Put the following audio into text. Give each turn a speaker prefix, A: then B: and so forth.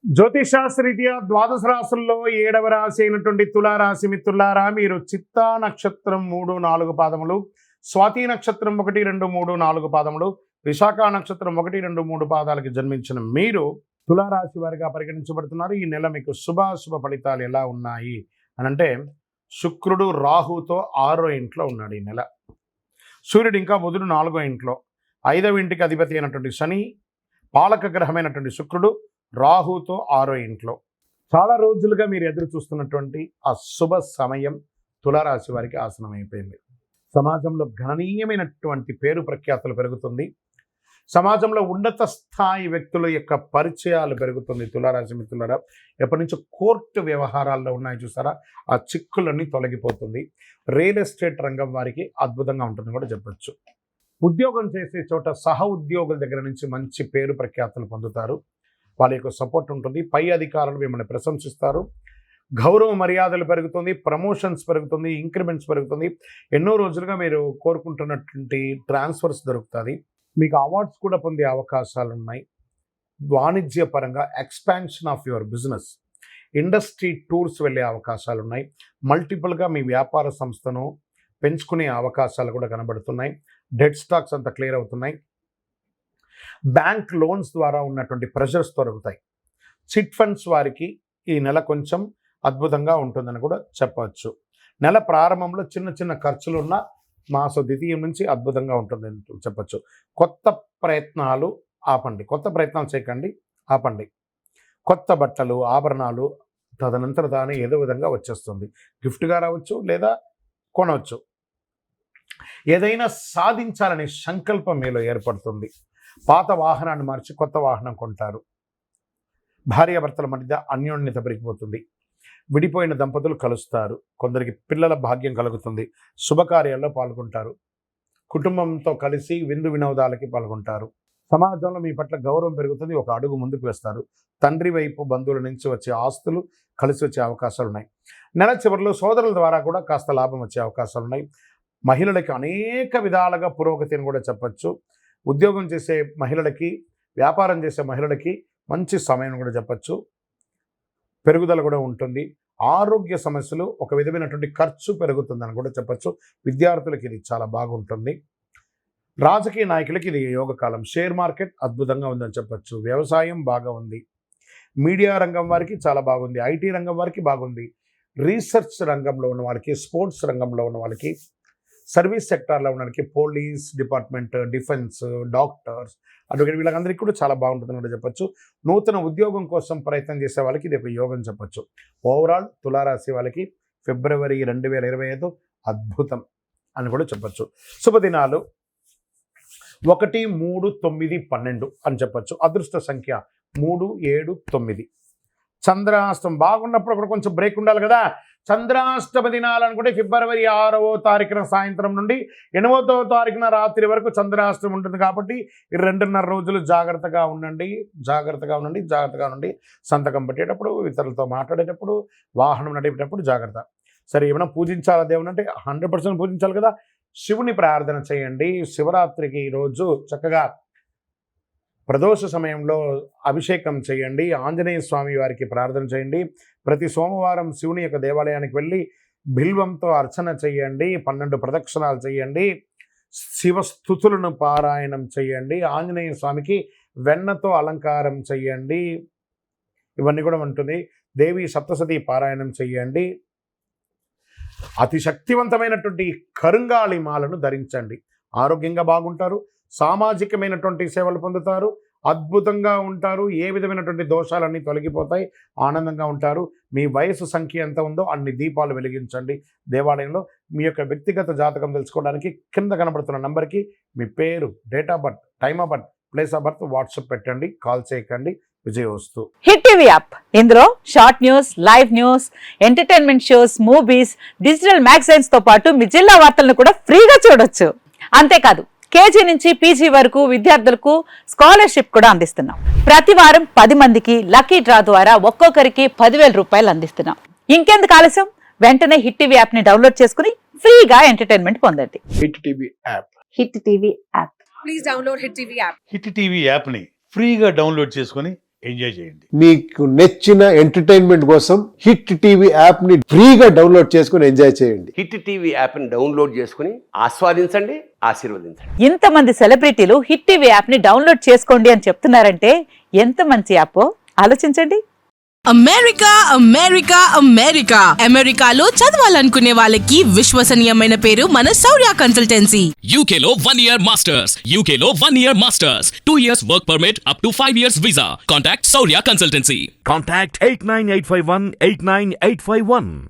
A: జ్యోతిషాస్త్రరీత్యా ద్వాదశ రాశుల్లో 7వ రాశి అయినటువంటి తులారాశి మిత్రులారా, మీరు చిత్తా నక్షత్రం 3-4 పాదములు, స్వాతి నక్షత్రం 1-2-3-4 పాదములు, విశాఖ నక్షత్రం 1-2-3 పాదాలకి జన్మించిన మీరు తులారాశి వారిగా పరిగణించబడుతున్నారు. ఈ నెల మీకు శుభాశుభ ఫలితాలు ఎలా ఉన్నాయి అని అంటే, శుక్రుడు రాహుతో 6వ ఇంట్లో ఉన్నాడు ఈ నెల. సూర్యుడు ఇంకా బుధుడు 4వ ఇంట్లో, 5వ ఇంటికి అధిపతి అయినటువంటి శని, పాలక గ్రహమైనటువంటి శుక్రుడు రాహుతో 6వ ఇంట్లో. చాలా రోజులుగా మీరు ఎదురు చూస్తున్నటువంటి ఆ శుభ సమయం తులారాశి వారికి ఆసనమైపోయింది. సమాజంలో గణనీయమైనటువంటి పేరు ప్రఖ్యాతులు పెరుగుతుంది. సమాజంలో ఉన్నత స్థాయి వ్యక్తుల యొక్క పరిచయాలు పెరుగుతుంది. తులారాశి మిత్రులారా, ఎప్పటి నుంచో కోర్టు వ్యవహారాల్లో ఉన్నాయి చూసారా, ఆ చిక్కులన్నీ తొలగిపోతుంది. రియల్ ఎస్టేట్ రంగం వారికి అద్భుతంగా ఉంటుంది కూడా చెప్పచ్చు. ఉద్యోగం చేసే చోట సహ ఉద్యోగుల దగ్గర నుంచి మంచి పేరు ప్రఖ్యాతులు పొందుతారు. వాళ్ళ యొక్క సపోర్ట్ ఉంటుంది. పై అధికారులు మిమ్మల్ని ప్రశంసిస్తారు. గౌరవ మర్యాదలు పెరుగుతుంది, ప్రమోషన్స్ పెరుగుతుంది, ఇంక్రిమెంట్స్ పెరుగుతుంది. ఎన్నో రోజులుగా మీరు కోరుకుంటున్నటువంటి ట్రాన్స్ఫర్స్ దొరుకుతుంది. మీకు అవార్డ్స్ కూడా పొందే అవకాశాలు ఉన్నాయి. వాణిజ్య పరంగా expansion of your business, industry tours వెళ్ళే అవకాశాలు ఉన్నాయి. మల్టిపుల్గా మీ వ్యాపార సంస్థను పెంచుకునే అవకాశాలు కూడా కనబడుతున్నాయి. డెడ్ స్టాక్స్ అంతా క్లియర్ అవుతున్నాయి. బ్యాంక్ లోన్స్ ద్వారా ఉన్నటువంటి ప్రెషర్స్ తొలగుతాయి. చిట్ ఫండ్స్ వారికి ఈ నెల కొంచెం అద్భుతంగా ఉంటుందని కూడా చెప్పవచ్చు. నెల ప్రారంభంలో చిన్న చిన్న ఖర్చులు ఉన్న మాస ద్వితీయం నుంచి అద్భుతంగా ఉంటుందని చెప్పచ్చు. కొత్త ప్రయత్నాలు ఆపండి, కొత్త ప్రయత్నాలు చేయకండి, ఆపండి. కొత్త బట్టలు, ఆభరణాలు తదనంతర తానే ఏదో విధంగా వచ్చేస్తుంది. గిఫ్ట్గా రావచ్చు లేదా కొనవచ్చు. ఏదైనా సాధించాలనే సంకల్పం మీలో ఏర్పడుతుంది. పాత వాహనాన్ని మార్చి కొత్త వాహనం కొంటారు. భార్యాభర్తల మధ్య అన్యోన్యత పెరిగిపోతుంది. విడిపోయిన దంపతులు కలుస్తారు. కొందరికి పిల్లల భాగ్యం కలుగుతుంది. శుభకార్యాల్లో పాల్గొంటారు. కుటుంబంతో కలిసి విందు వినోదాలకి పాల్గొంటారు. సమాజంలో మీ పట్ల గౌరవం పెరుగుతుంది. ఒక అడుగు ముందుకు వేస్తారు. తండ్రి వైపు బంధువుల నుంచి వచ్చే ఆస్తులు కలిసి వచ్చే అవకాశాలు ఉన్నాయి. నెల చివరిలో సోదరుల ద్వారా కూడా కాస్త లాభం వచ్చే అవకాశాలు ఉన్నాయి. మహిళలకి అనేక విధాలుగా పురోగతిని కూడా చెప్పచ్చు. ఉద్యోగం చేసే మహిళలకి, వ్యాపారం చేసే మహిళలకి మంచి సమయం కూడా చెప్పచ్చు. పెరుగుదల కూడా ఉంటుంది. ఆరోగ్య సమస్యలు, ఒక విధమైనటువంటి ఖర్చు పెరుగుతుందని కూడా చెప్పచ్చు. విద్యార్థులకి ఇది చాలా బాగుంటుంది. రాజకీయ నాయకులకి ఇది యోగకాలం. షేర్ మార్కెట్ అద్భుతంగా ఉందని చెప్పచ్చు. వ్యవసాయం బాగా ఉంది. మీడియా రంగం వారికి చాలా బాగుంది. ఐటీ రంగం వారికి బాగుంది. రీసెర్చ్ రంగంలో ఉన్న వాళ్ళకి, స్పోర్ట్స్ రంగంలో ఉన్న వాళ్ళకి, సర్వీస్ సెక్టార్లో ఉన్న police department, defence, doctors, advocate వీళ్ళందరికీ కూడా చాలా బాగుంటుందని కూడా చెప్పచ్చు. నూతన ఉద్యోగం కోసం ప్రయత్నం చేసే వాళ్ళకి ఇది ఒక యోగం చెప్పచ్చు. ఓవరాల్ తులారాశి వాళ్ళకి ఫిబ్రవరి 2025 అద్భుతం అని కూడా చెప్పచ్చు. శుభదినాలు 1, 3, 9, 12 అని చెప్పచ్చు. అదృష్ట సంఖ్య 3, 7, 9. చంద్రాష్టం బాగున్నప్పుడు అప్పుడు కొంచెం బ్రేక్ ఉండాలి కదా. చంద్రాష్టమ దినాలు అనుకుంటే ఫిబ్రవరి 6వ తారీఖున సాయంత్రం నుండి 8వ తారీఖున రాత్రి వరకు చంద్రాష్టం ఉంటుంది. కాబట్టి 2.5 రోజులు జాగ్రత్తగా ఉండండి. సంతకం పెట్టేటప్పుడు, ఇతరులతో మాట్లాడేటప్పుడు, వాహనం నడిపేటప్పుడు జాగ్రత్త. సరే, ఏమైనా పూజించాలా దేవుని అంటే 100% పూజించాలి కదా. శివుని ప్రార్థన చేయండి. శివరాత్రికి ఈరోజు చక్కగా ప్రదోష సమయంలో అభిషేకం చేయండి. ఆంజనేయ స్వామి వారికి ప్రార్థన చేయండి. ప్రతి సోమవారం శివుని యొక్క దేవాలయానికి వెళ్ళి బిల్వంతో అర్చన చేయండి. 12 ప్రదక్షిణాలు చేయండి. శివస్థుతులను పారాయణం చేయండి. ఆంజనేయ స్వామికి వెన్నతో అలంకారం చేయండి. ఇవన్నీ కూడా ఉంటుంది. దేవి సప్తసతి పారాయణం చేయండి. అతి శక్తివంతమైనటువంటి కరుంగాళి మాలను ధరించండి. ఆరోగ్యంగా బాగుంటారు. సామాజికమైనటువంటి సేవలు పొందుతారు. అద్భుతంగా ఉంటారు. ఏ విధమైనటువంటి దోషాలన్నీ తొలగిపోతాయి. ఆనందంగా ఉంటారు. మీ వయసు సంఖ్య ఎంత ఉందో అన్ని దీపాలు వెలిగించండి దేవాలయంలో. మీ యొక్క వ్యక్తిగత జాతకం తెలుసుకోవడానికి కింద కనబడుతున్న నంబర్కి మీ పేరు, date of birth, time of birth, place of birth WhatsApp పెట్టండి. కాల్ చేయకండి. విజయవస్తు.
B: హిట్ టీవీ యాప్, ఇందులో short news, live news, entertainment shows, movies, digital magazines తో పాటు మీ జిల్లా వార్తలను కూడా ఫ్రీగా చూడొచ్చు. అంతేకాదు, కేజీ నుంచి పీజీ వరకు విద్యార్థులకు స్కాలర్షిప్ కూడా అందిస్తున్నాం. ప్రతి వారం 10 మందికి లక్కీ డ్రా ద్వారా ఒక్కొక్కరికి 10,000 రూపాయలు అందిస్తున్నాం. ఇంకెందుకు ఆలస్యం, వెంటనే హిట్ టీవీ యాప్ ని డౌన్లోడ్ చేసుకుని ఫ్రీగా ఎంటర్టైన్మెంట్ పొందండి.
A: Hit TV app.
B: Hit TV app.
C: Please download hit TV app.
D: Hit TV యాప్ని ఫ్రీగా డౌన్లోడ్ చేసుకొని
A: ఎంజాయ్ చేయండి.
C: మీకు నచ్చిన ఎంటర్టైన్మెంట్ కోసం హిట్ టీవీ యాప్ ని ఫ్రీగా డౌన్లోడ్ చేసుకుని ఎంజాయ్ చేయండి.
D: హిట్ టీవీ యాప్ని డౌన్లోడ్ చేసుకుని ఆస్వాదించండి, ఆశీర్వదించండి.
B: ఇంతమంది సెలబ్రిటీలు హిట్ టీవీ యాప్ ని డౌన్లోడ్ చేసుకోండి అని చెప్తున్నారంటే ఎంత మంచి యాప్ ఆలోచించండి.
E: అమెరికా అమెరికా అమెరికా అమెరికాలో చదవాలనుకునే వాళ్ళకి విశ్వసనీయమైన పేరు మన శౌర్య కన్సల్టెన్సీ.
F: UK లో 1 year masters. UK లో 1 year masters. 2 years work permit up to 5 years visa. Contact Saurya Consultancy.
G: Contact 89851 89851.